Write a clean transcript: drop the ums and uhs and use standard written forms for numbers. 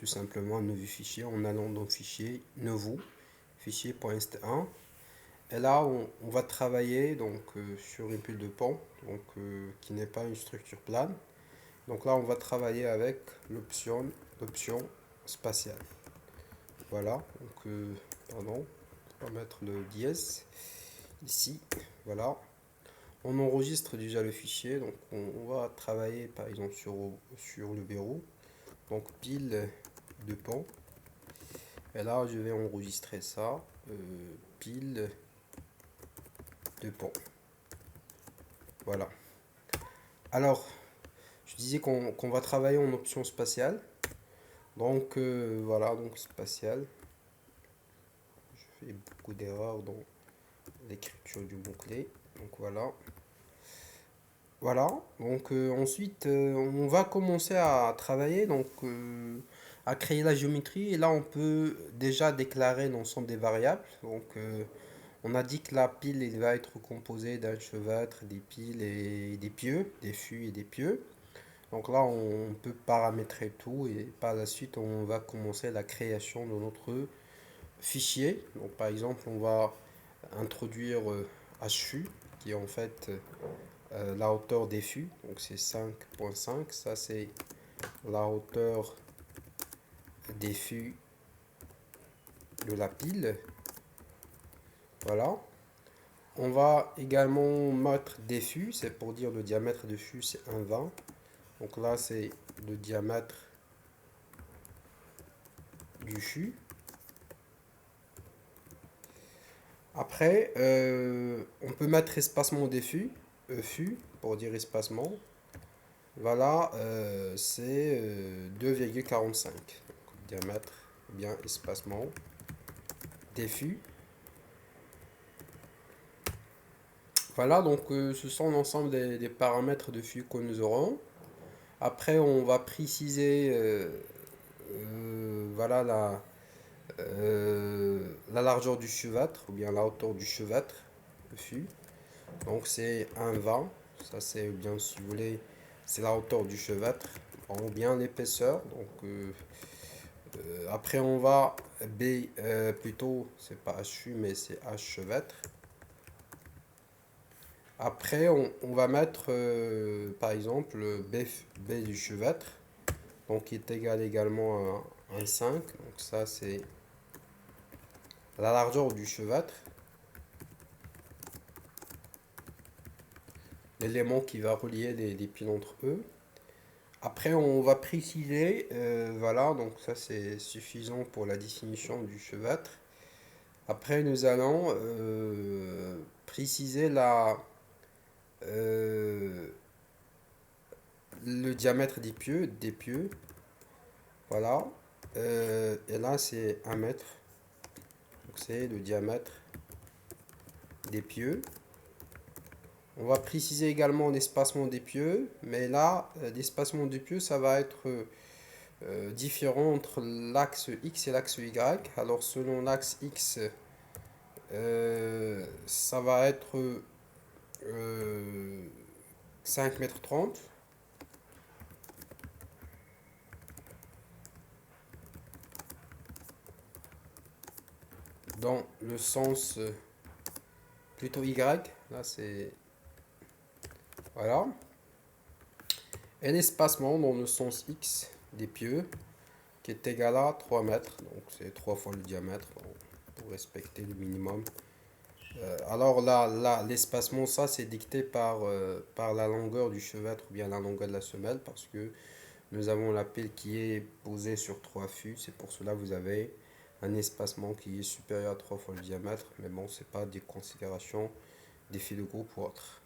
tout simplement un nouveau fichier en allant dans fichier nouveau, fichier.st1. Et là, on va travailler donc sur une pile de pont, donc qui n'est pas une structure plane. Donc là, on va travailler avec l'option spatiale. Voilà, donc pardon, on va mettre le dièse ici. Voilà, on enregistre déjà le fichier, donc on va travailler par exemple sur le verrou, donc pile de pont. Et là, je vais enregistrer ça, pile de pont. Voilà. Alors, je disais qu'on va travailler en option spatiale. Donc voilà, donc spatial. Je fais beaucoup d'erreurs dans l'écriture du mot-clé. Donc voilà. Voilà. Donc ensuite, on va commencer à travailler, donc à créer la géométrie. Et là, on peut déjà déclarer l'ensemble des variables. Donc on a dit que la pile il va être composée d'un chevâtre, des piles et des pieux, des fûts et des pieux. Donc là, on peut paramétrer tout et par la suite, on va commencer la création de notre fichier. Donc par exemple, on va introduire HFU qui est en fait la hauteur des fûts. Donc c'est 5.5. Ça, c'est la hauteur des fûts de la pile. Voilà. On va également mettre des fûts. C'est pour dire le diamètre de fût, c'est 1,20. Donc là, c'est le diamètre du fût. Après, on peut mettre espacement des fûts, fûts pour dire espacement. Voilà, c'est 2,45. Diamètre, bien espacement des fûts. Voilà, donc ce sont l'ensemble des paramètres de fûts que nous aurons. Après, on va préciser voilà la largeur du chevâtre ou bien la hauteur du chevâtre de fût. Donc c'est 1,20. Ça c'est bien si vous voulez, c'est la hauteur du chevâtre ou bien l'épaisseur. Donc après on va plutôt c'est pas HU mais c'est H chevâtre. Après on va mettre par exemple B du chevâtre, donc qui est égal également à 1,5. Donc ça c'est la largeur du chevâtre, l'élément qui va relier les piles entre eux. Après, on va préciser, voilà, donc ça c'est suffisant pour la définition du chevâtre. Après, nous allons préciser le diamètre des pieux, voilà. Et là, c'est 1 mètre, donc c'est le diamètre des pieux. On va préciser également l'espacement des pieux, mais là, l'espacement des pieux, ça va être différent entre l'axe X et l'axe Y. Alors selon l'axe X, ça va être 5,30 m. Dans le sens plutôt Y, là c'est... Voilà. Et l'espacement dans le sens X des pieux, qui est égal à 3 mètres. Donc c'est 3 fois le diamètre, pour respecter le minimum. Alors là, l'espacement, ça c'est dicté par la longueur du chevâtre ou bien la longueur de la semelle, parce que nous avons la pile qui est posée sur 3 fûts. C'est pour cela que vous avez un espacement qui est supérieur à 3 fois le diamètre. Mais bon, c'est pas des considérations des fils de groupe ou autres.